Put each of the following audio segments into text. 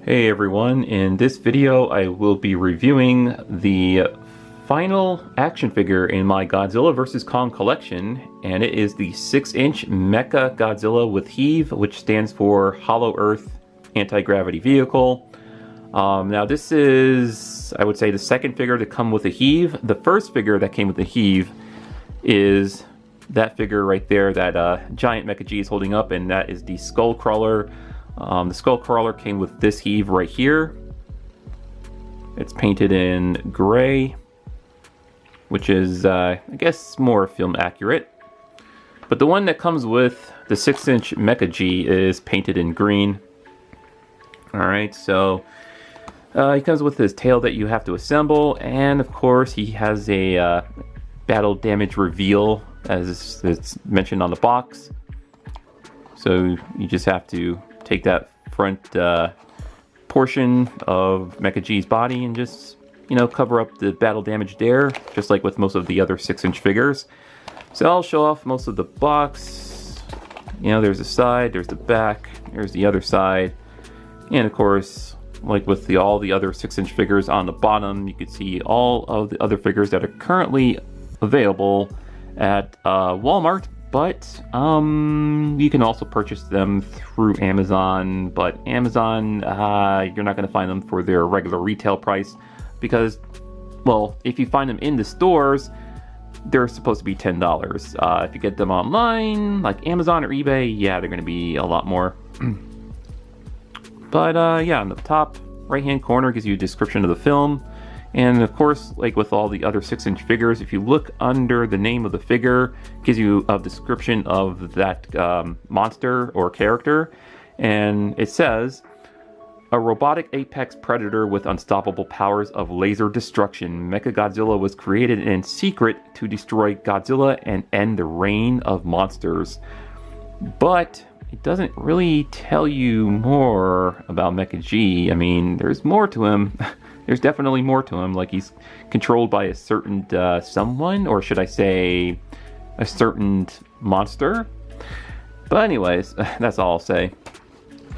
Hey everyone, in this video I will be reviewing the final action figure in my Godzilla vs. Kong collection, and it is the 6-inch Mechagodzilla with HEAV, which stands for Hollow Earth Anti-Gravity Vehicle. Now this is, I would say, the second figure to come with a HEAV. The first figure that came with a HEAV is that figure right there that giant Mecha G is holding up, and that is the Skull Crawler. The Skull Crawler came with this HEAV right here. It's painted in gray, which is, I guess, more film accurate. But the one that comes with the 6-inch Mecha G is painted in green. Alright, so he comes with his tail that you have to assemble, and of course he has a battle damage reveal, as it's mentioned on the box. So you just have to take that front portion of Mecha G's body and just, cover up the battle damage there, just like with most of the other 6-inch figures. So I'll show off most of the box. There's the side, there's the back, there's the other side, and of course, like with all the other 6-inch figures on the bottom, you can see all of the other figures that are currently available at Walmart. But you can also purchase them through Amazon, but Amazon, you're not going to find them for their regular retail price because, well, if you find them in the stores, they're supposed to be $10. If you get them online, like Amazon or eBay, yeah, they're going to be a lot more. But yeah, on the top right-hand corner gives you a description of the film. And of course, like with all the other 6-inch figures, if you look under the name of the figure, it gives you a description of that monster or character. And it says, a robotic apex predator with unstoppable powers of laser destruction, Mechagodzilla was created in secret to destroy Godzilla and end the reign of monsters. But it doesn't really tell you more about Mecha G. I mean, there's more to him. There's definitely more to him, like he's controlled by a certain someone, or should I say, a certain monster. But anyways, that's all I'll say.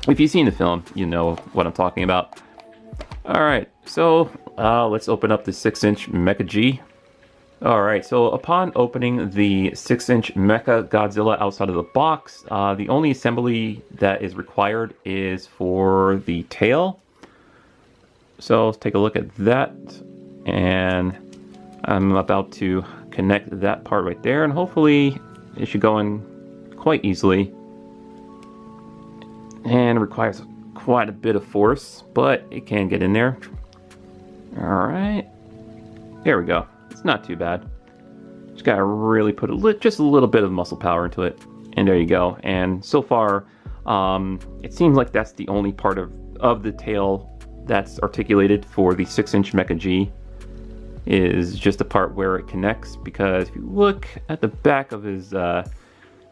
If you've seen the film, you know what I'm talking about. Alright, so let's open up the 6-inch Mecha G. Alright, so upon opening the 6-inch Mechagodzilla outside of the box, the only assembly that is required is for the tail. So let's take a look at that, and I'm about to connect that part right there, and hopefully it should go in quite easily. And it requires quite a bit of force, but it can get in there. Alright, there we go. It's not too bad. Just gotta really put just a little bit of muscle power into it, and there you go. And so far, it seems like that's the only part of the tail that's articulated for the 6-inch Mecha G, is just the part where it connects, because if you look at the back of his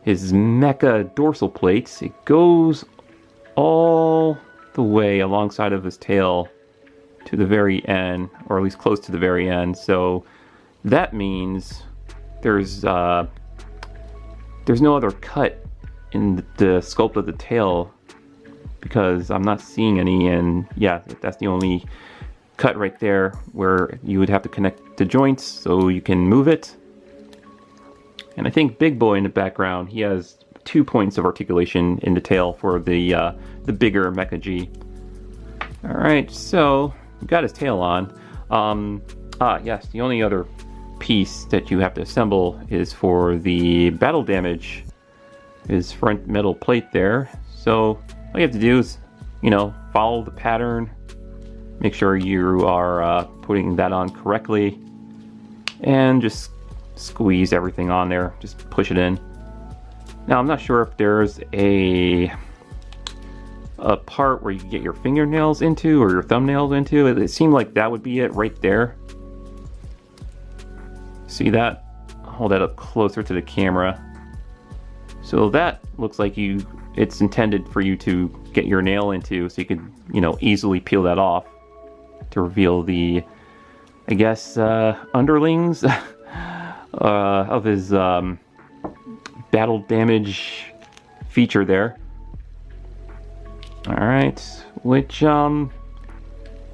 Mecha dorsal plates, it goes all the way alongside of his tail to the very end, or at least close to the very end. So that means there's no other cut in the sculpt of the tail, because I'm not seeing any, and yeah, that's the only cut right there where you would have to connect the joints so you can move it. And I think Big Boy in the background, he has 2 points of articulation in the tail for the bigger Mecha G. Alright, so we got his tail on. Yes, the only other piece that you have to assemble is for the battle damage, his front metal plate there. So all you have to do is, follow the pattern, make sure you are putting that on correctly, and just squeeze everything on there, just push it in. Now I'm not sure if there's a part where you can get your fingernails into, or your thumbnails into. It seemed like that would be it right there. See that? Hold that up closer to the camera. So that looks like it's intended for you to get your nail into, so you can, easily peel that off to reveal the, I guess, underlings of his battle damage feature there. Alright, which,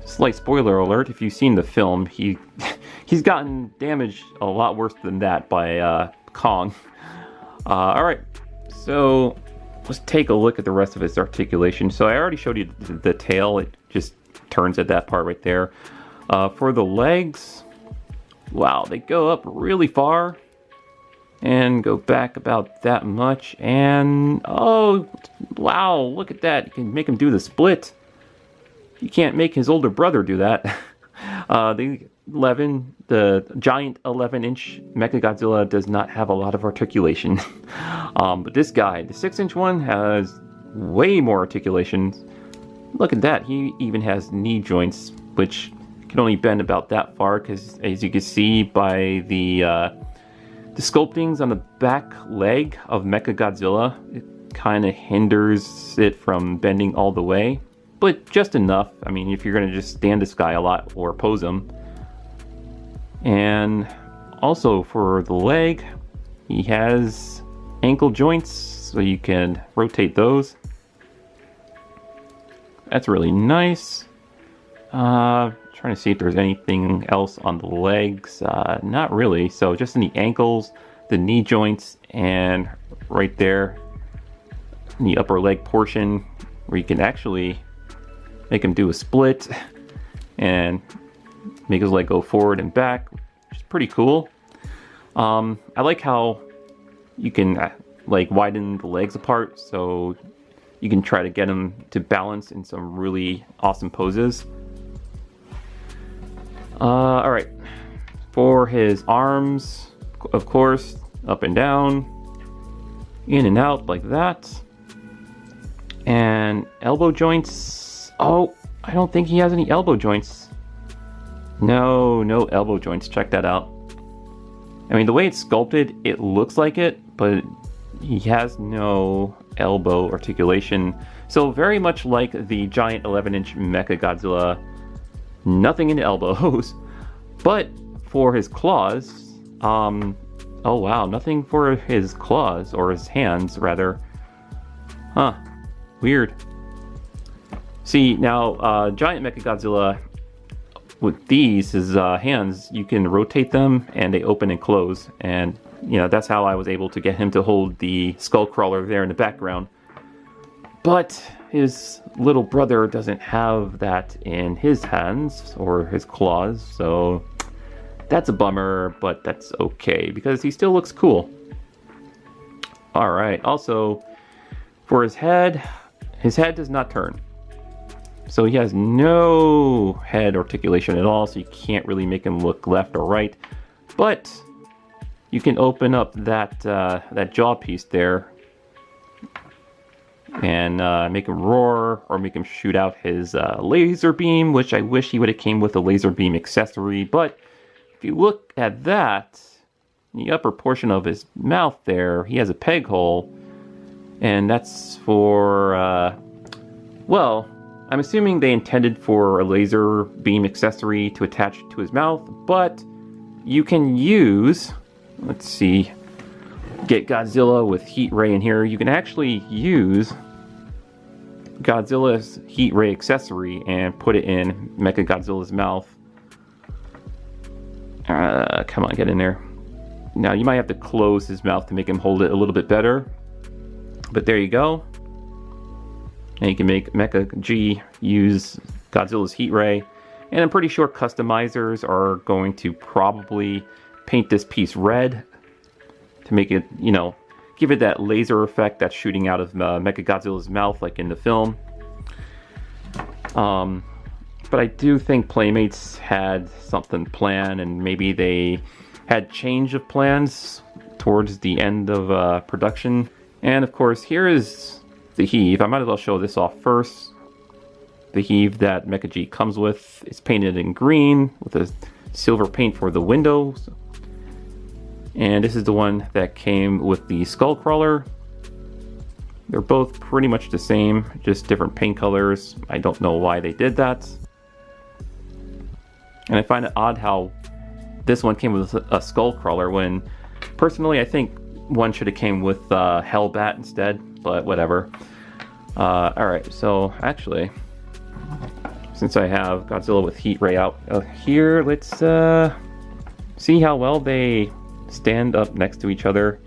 slight spoiler alert, if you've seen the film, he's gotten damaged a lot worse than that by Kong. Alright, so let's take a look at the rest of its articulation. So I already showed you the tail, it just turns at that part right there. For the legs, wow, they go up really far and go back about that much. And oh, wow, look at that. You can make him do the split. You can't make his older brother do that. The giant 11-inch Mechagodzilla does not have a lot of articulation. But this guy, the 6-inch one, has way more articulation. Look at that. He even has knee joints, which can only bend about that far, because as you can see by the sculptings on the back leg of Mechagodzilla, it kind of hinders it from bending all the way, but just enough. I mean, if you're going to just stand this guy a lot or pose him. And also for the leg, he has ankle joints, so you can rotate those. That's really nice. Trying to see if there's anything else on the legs. Not really. So just in the ankles, the knee joints, and right there in the upper leg portion, where you can actually make him do a split and make his leg go forward and back, which is pretty cool. I like how you can like widen the legs apart, so you can try to get him to balance in some really awesome poses. Alright, for his arms, of course, up and down, in and out like that. And elbow joints, oh, I don't think he has any elbow joints. No elbow joints, check that out. I mean, the way it's sculpted, it looks like it, but he has no elbow articulation. So very much like the giant 11-inch Mechagodzilla, nothing in the elbows. But for his claws, oh wow, nothing for his claws, or his hands rather. Huh, weird. See, now giant Mechagodzilla, with these, his hands, you can rotate them and they open and close. And, you know, that's how I was able to get him to hold the skull crawler there in the background. But his little brother doesn't have that in his hands or his claws, so that's a bummer, but that's okay because he still looks cool. Alright, also for his head does not turn. So he has no head articulation at all, so you can't really make him look left or right. But you can open up that jaw piece there and make him roar, or make him shoot out his laser beam, which I wish he would have came with a laser beam accessory. But if you look at that, in the upper portion of his mouth there, he has a peg hole, and that's for, well, I'm assuming they intended for a laser beam accessory to attach to his mouth, but you can use, let's see, get Godzilla with heat ray in here. You can actually use Godzilla's heat ray accessory and put it in Mechagodzilla's mouth. Come on, get in there. Now you might have to close his mouth to make him hold it a little bit better, but there you go. And you can make Mecha G use Godzilla's heat ray, and I'm pretty sure customizers are going to probably paint this piece red to make it, you know, give it that laser effect that's shooting out of Mechagodzilla's mouth like in the film. But I do think Playmates had something planned, and maybe they had change of plans towards the end of production. And of course, here is the HEAV. I might as well show this off first. The HEAV that Mecha G comes with is painted in green with a silver paint for the windows. And this is the one that came with the skull crawler. They're both pretty much the same, just different paint colors. I don't know why they did that. And I find it odd how this one came with a skull crawler when, personally, I think one should have came with Hellbat instead, but whatever. Alright, so actually, since I have Godzilla with heat ray out here, let's see how well they stand up next to each other.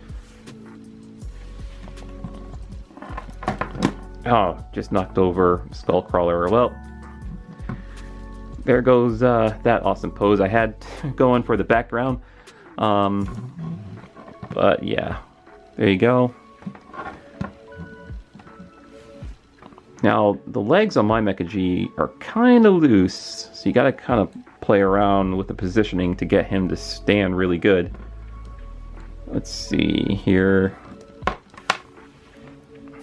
Oh, just knocked over Skullcrawler. Well, there goes that awesome pose I had going for the background. But yeah, there you go. Now, the legs on my Mecha-G are kind of loose, so you gotta kind of play around with the positioning to get him to stand really good. Let's see here.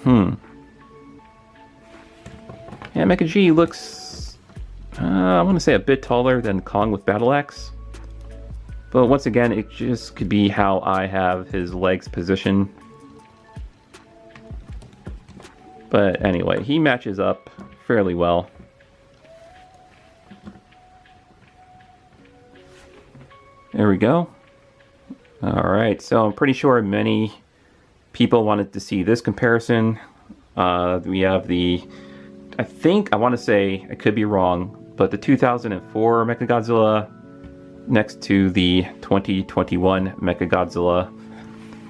Yeah, Mecha-G looks, I want to say a bit taller than Kong with Battle Axe. But once again, it just could be how I have his legs positioned. But anyway, he matches up fairly well. There we go. Alright, so I'm pretty sure many people wanted to see this comparison. We have the, I want to say, I could be wrong, but the 2004 Mechagodzilla next to the 2021 Mechagodzilla.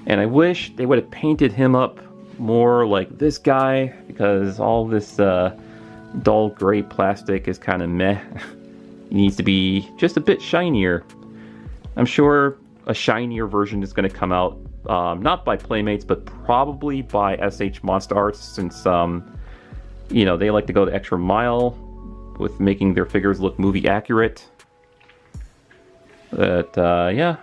And I wish they would have painted him up more like this guy, because all this dull gray plastic is kind of meh. He needs to be just a bit shinier. I'm sure a shinier version is going to come out, not by Playmates, but probably by SH Monster Arts, since you know, they like to go the extra mile with making their figures look movie accurate. But yeah,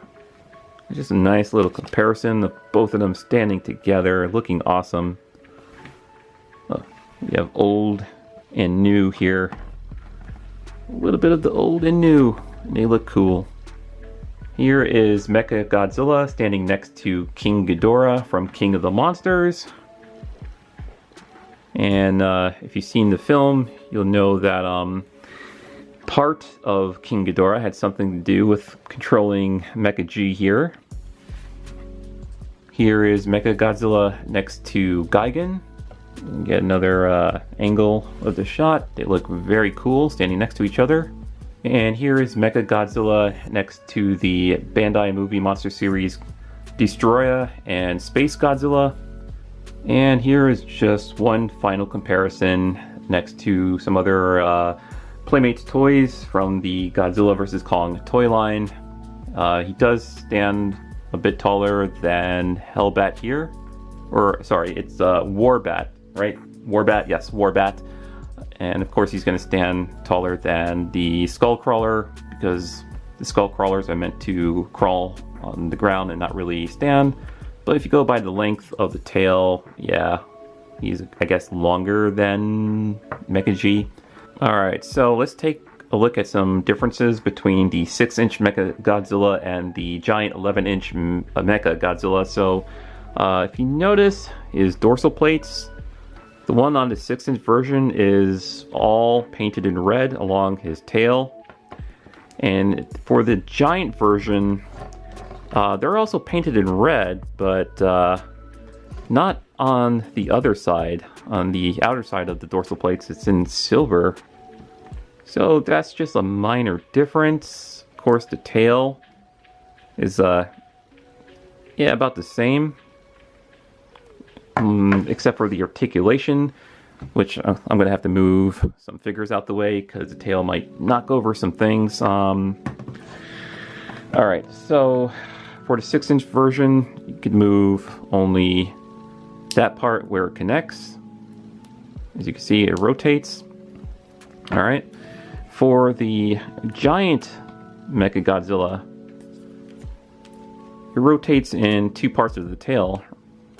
just a nice little comparison of both of them standing together, looking awesome. We have old and new here. A little bit of the old and new, and they look cool. Here is Mechagodzilla standing next to King Ghidorah from King of the Monsters. And if you've seen the film, you'll know that part of King Ghidorah had something to do with controlling Mecha-G here. Here is Mechagodzilla next to Gigan. Get another angle of the shot. They look very cool standing next to each other. And here is Mechagodzilla next to the Bandai Movie Monster Series Destroyer and Space Godzilla. And here is just one final comparison next to some other Playmates toys from the Godzilla vs. Kong toy line. He does stand a bit taller than Hellbat here. Or, sorry, it's Warbat, right? Warbat, yes, Warbat. And of course he's going to stand taller than the Skullcrawler, because the Skullcrawlers are meant to crawl on the ground and not really stand. But if you go by the length of the tail, yeah, he's, I guess, longer than Mecha-G. Alright, so let's take a look at some differences between the 6-inch Mechagodzilla and the giant 11-inch Mechagodzilla. So if you notice his dorsal plates, the one on the 6-inch version is all painted in red along his tail. And for the giant version, they're also painted in red, but not on the other side. On the outer side of the dorsal plates, it's in silver. So that's just a minor difference. Of course, the tail is, yeah, about the same. Except for the articulation, which I'm going to have to move some figures out the way because the tail might knock over some things. Alright, so for the 6-inch version, you could move only that part where it connects. As you can see, it rotates. Alright, for the giant Mechagodzilla, it rotates in two parts of the tail.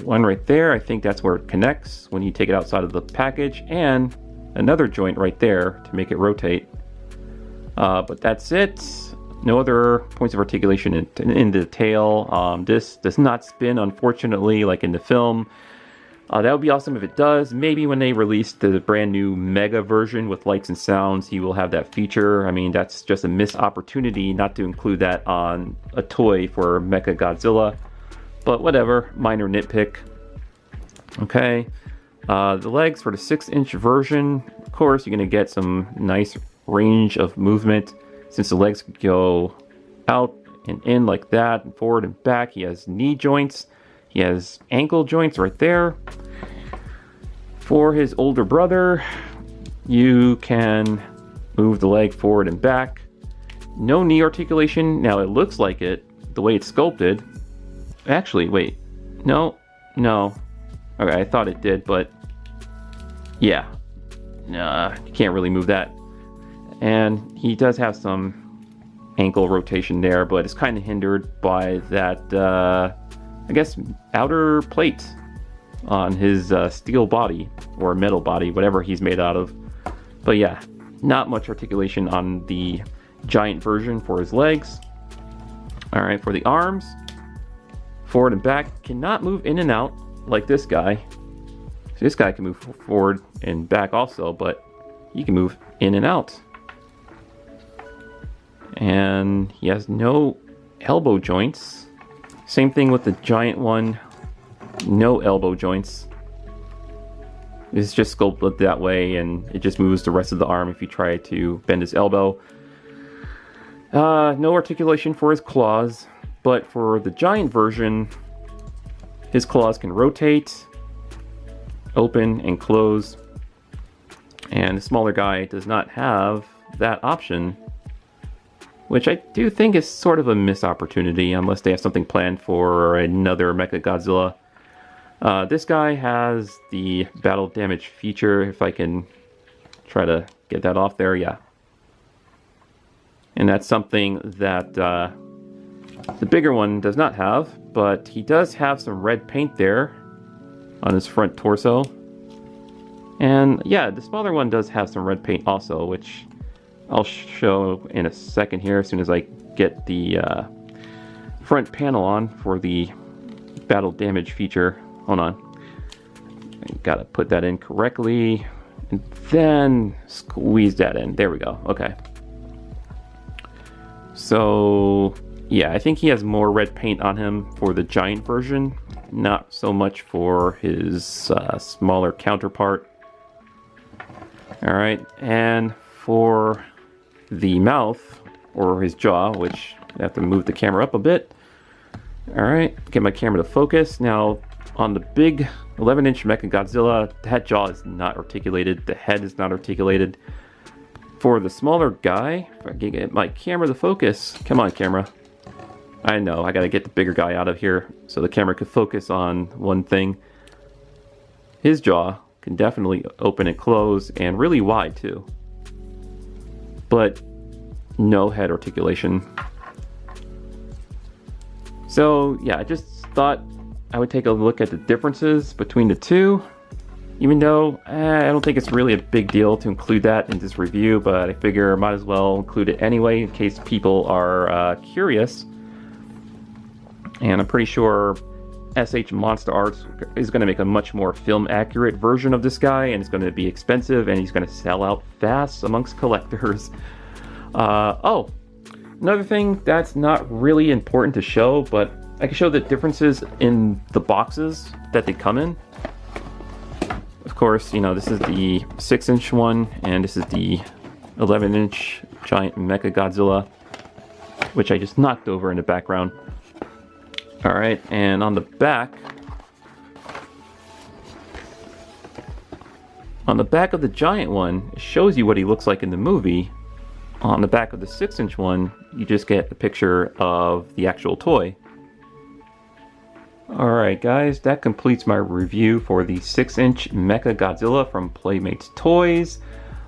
One right there, I think that's where it connects when you take it outside of the package, and another joint right there to make it rotate. But that's it. No other points of articulation in the tail. This does not spin, unfortunately, like in the film. That would be awesome if it does. Maybe when they release the brand new Mega version with lights and sounds, you will have that feature. I mean, that's just a missed opportunity not to include that on a toy for Mechagodzilla. But whatever, minor nitpick. Okay, The legs for the 6-inch version, of course, you're going to get some nice range of movement since the legs go out and in like that, and forward and back. He has knee joints. He has ankle joints right there. For his older brother, you can move the leg forward and back. No knee articulation. Now it looks like it, the way it's sculpted. Actually, wait. No. Okay, I thought it did, but yeah. Nah, you can't really move that. And he does have some ankle rotation there, but it's kind of hindered by that, I guess, outer plate on his steel body or metal body, whatever he's made out of. But yeah, not much articulation on the giant version for his legs. All right, for the arms, forward and back, cannot move in and out like this guy. So this guy can move forward and back also, but he can move in and out. And he has no elbow joints. Same thing with the giant one, no elbow joints. It's just sculpted that way, and it just moves the rest of the arm if you try to bend his elbow. No articulation for his claws, but for the giant version, his claws can rotate, open, and close. And the smaller guy does not have that option, which I do think is sort of a missed opportunity unless they have something planned for another Mechagodzilla. This guy has the battle damage feature, if I can try to get that off there, yeah. And that's something that the bigger one does not have, but he does have some red paint there on his front torso. And yeah, the smaller one does have some red paint also, which I'll show in a second here as soon as I get the front panel on for the battle damage feature. Hold on. I gotta put that in correctly and then squeeze that in. There we go. Okay. So yeah, I think he has more red paint on him for the giant version, not so much for his smaller counterpart. All right, and for the mouth or his jaw, which I have to move the camera up a bit. All right, get my camera to focus. Now on the big 11-inch Mechagodzilla, that jaw is not articulated, the head is not articulated. For the smaller guy, if I can get my camera to focus, come on camera. I know, I gotta get the bigger guy out of here so the camera could focus on one thing. His jaw can definitely open and close, and really wide too. But no head articulation. So yeah, I just thought I would take a look at the differences between the two, even though I don't think it's really a big deal to include that in this review, but I figure I might as well include it anyway in case people are curious. And I'm pretty sure SH Monster Arts is going to make a much more film accurate version of this guy, and it's going to be expensive, and he's going to sell out fast amongst collectors. Oh, another thing that's not really important to show, but I can show the differences in the boxes that they come in. Of course, you know, this is the 6-inch one, and this is the 11-inch giant Mechagodzilla, which I just knocked over in the background. All right, and on the back of the giant one, it shows you what he looks like in the movie. On the back of the 6-inch one, you just get a picture of the actual toy. Alright guys, that completes my review for the 6-inch Mechagodzilla from Playmates Toys.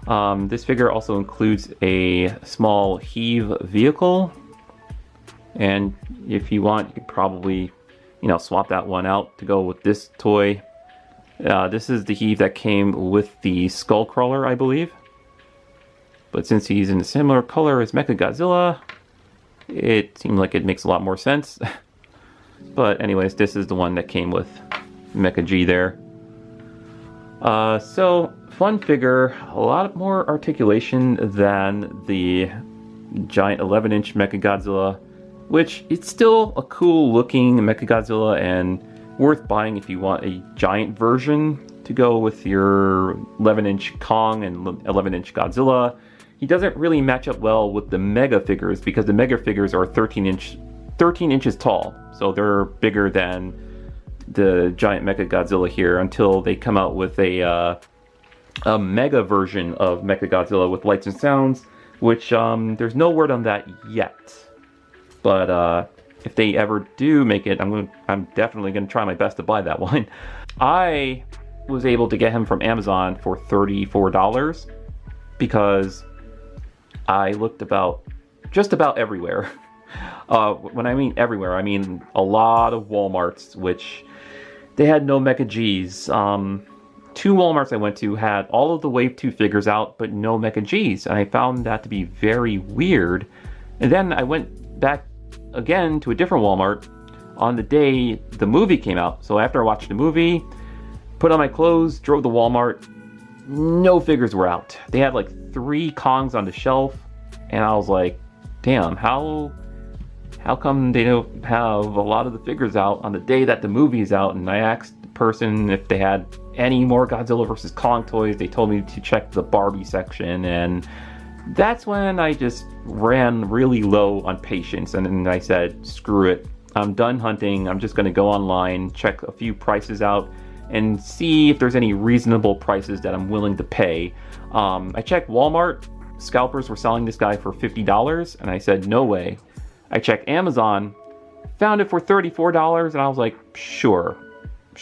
This figure also includes a small HEAV vehicle. And if you want, you could probably, you know, swap that one out to go with this toy. This is the HEAV that came with the Skullcrawler, I believe. But since he's in a similar color as Mechagodzilla, it seemed like it makes a lot more sense. But anyways, this is the one that came with Mecha G there. So, fun figure, a lot more articulation than the giant 11-inch Mechagodzilla, which it's still a cool looking Mechagodzilla and worth buying if you want a giant version to go with your 11-inch Kong and 11-inch Godzilla. He doesn't really match up well with the Mega figures because the Mega figures are 13 inches tall. So they're bigger than the giant Mechagodzilla here until they come out with a Mega version of Mechagodzilla with lights and sounds, which there's no word on that yet. But if they ever do make it, I'm definitely gonna try my best to buy that one. I was able to get him from Amazon for $34 because I looked just about everywhere. When I mean everywhere, I mean a lot of Walmarts, which they had no Mecha G's. 2 Walmarts I went to had all of the Wave 2 figures out, but no Mecha G's, and I found that to be very weird. And then I went back again to a different Walmart on the day the movie came out. So after I watched the movie, put on my clothes, drove to Walmart, no figures were out. They had like 3 Kongs on the shelf, and I was like, damn, how come they don't have a lot of the figures out on the day that the movie's out? And I asked the person if they had any more Godzilla vs. Kong toys. They told me to check the Barbie section, and that's when I just ran really low on patience, and then I said, screw it. I'm done hunting. I'm just going to go online, check a few prices out, and see if there's any reasonable prices that I'm willing to pay. I checked Walmart. Scalpers were selling this guy for $50, and I said, no way. I checked Amazon, found it for $34, and I was like, sure,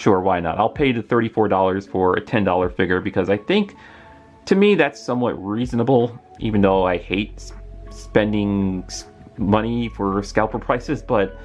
why not? I'll pay the $34 for a $10 figure because I think, to me, that's somewhat reasonable, even though I hate spending money for scalper prices. But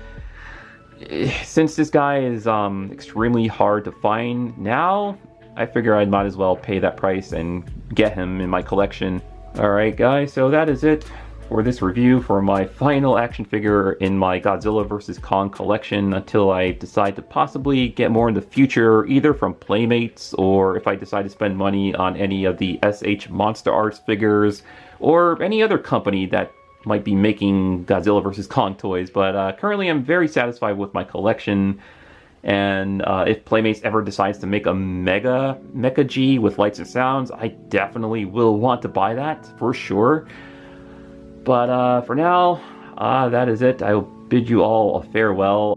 since this guy is extremely hard to find now, I figure I might as well pay that price and get him in my collection. Alright guys, so that is it for this review for my final action figure in my Godzilla vs. Kong collection until I decide to possibly get more in the future, either from Playmates or if I decide to spend money on any of the SH Monster Arts figures or any other company that might be making Godzilla vs. Kong toys. But currently I'm very satisfied with my collection, and if Playmates ever decides to make a Mecha G with lights and sounds, I definitely will want to buy that for sure. But for now, that is it. I will bid you all a farewell.